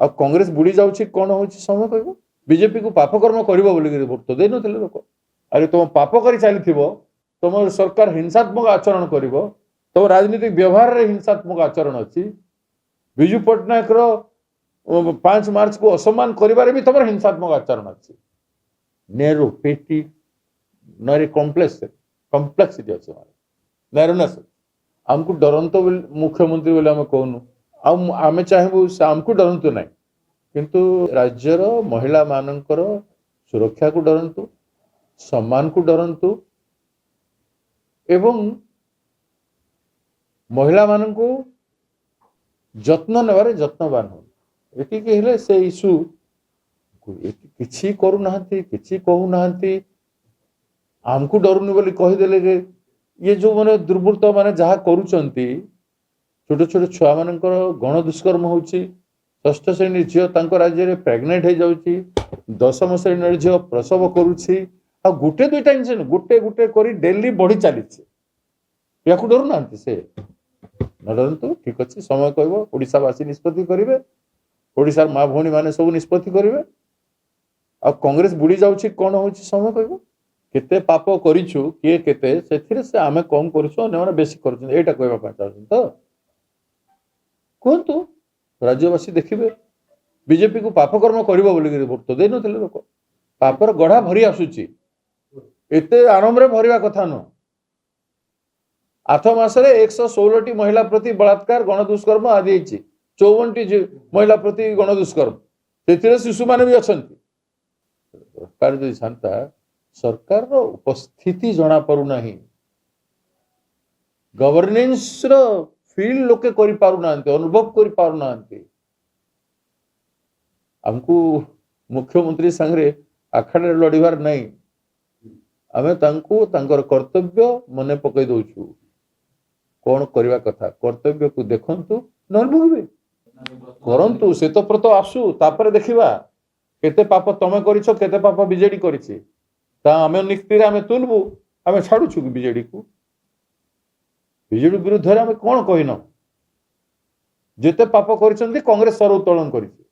आ कांग्रेस बुड़ी जाउछि कोन होछि समय कहबो बीजेपी को पापकर्म करिवो बोली भोट तो देइ नथिले लोक अरे तुम पाप करि चलीथिबो तुम सरकार हिंसात्मक आचरण करिवो तुम राजनीतिक व्यवहार रे हिंसात्मक आचरण अछि विजु पटनायक रो 5 मार्च को असम्मान करिवारे भी तुम हिंसात्मक आचरण अछि नेहरू पेटी नरी कॉम्प्लेक्सिटी अछि नैरोनेस हमको डरंतो मुख्यमंत्री बोले आम कहूनु आम चाहबू से आमको डरंतु ना किंतु राज्यर महिला मानकर सुरक्षा को डरंतु सम्मान को डरंतु एवं महिला माननको जत्न नेबारे जत्नवान हो एतिके से इश्यू किछि करू नाहंती किछि कहू नाहंती आमको डरुनी बोली कहीदेले जे ये जो माने दुर्बृत्त माने जहाँ करूचंती छोट छोट छुआ मानकर गण दुष्कर्म होची षष्ठ श्रेणी झील राज्य में प्रेग्नेंट हो जाऊँगी 10म श्रेणी झील प्रसव करुच्ची आ गोटे दुईटा जिन गोटे गोटे कर डेली बढ़ी चली या डर ना से न डरतु ठीक अच्छे समय कह ओडावासी निष्पत्ति करेंगे ओडार माँ भौणी मैंने सब निष्पत्ति करेंगे आ कांग्रेस बुड़ी जाऊँगी कौन हो समय कह केते पाप करिछु किए केते सेथिरे से आमे कम करिछु अन्य माने बेसी करछु एटा कहबा पा चाहछु तो कोंतु राज्यवासी देखिबे बीजेपी को पाप कर्म करिवो बोली भोट तो देइ नथिले लोक पापर गढ़ा भरी आसुची एते आरंभरे भरिवा कथा न 8 मासरे 116 टी महिला प्रति बलात्कार गणदुष्कर्म आदि हेछि 54 टी महिला प्रति गणदुष्कर्म सेथिरे शिशु माने भी अछंती सरकार जदि शांता सरकार रो उपस्थिति जना पड़ू ना गवर्नेंस रो फील लोके करि पारु नांती अनुभव करि पारु नांती हमको मुख्यमंत्री संगे आखड़े लड़ीबार नहीं आमे तांको तांकर कर्तव्य मने पकई दउछु कौन करवा कथा कर्तव्य को देखंतु न भोगबे करंतु से तो प्रतो आसु तापर देखिबा केते पाप तमे करिछो केते पाप बीजेडी करिछि ता आमे निक्ति रे आमे तुलबु आमे छाडुछु बीजेडी को बीजेडी विरुद्ध रे आमे कोन कहिनो जेते पाप करिसंती कांग्रेस सर उत्तोलन करिछि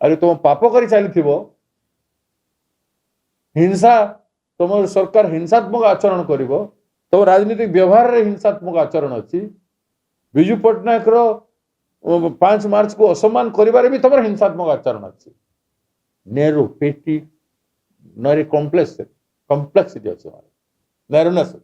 अरे तुम पाप करि चलीथिबो हिंसा तुम सरकार हिंसात्मक आचरण करिवो तुम राजनीतिक व्यवहार रे हिंसात्मक आचरण अछि विजु पटनायक रो 5 मार्च को असम्मान करिवारे भी तुम हिंसात्मक आचरण अछि नेहरू पेटी नरी कॉम्प्लेक्सिटी अछि नैरोनेस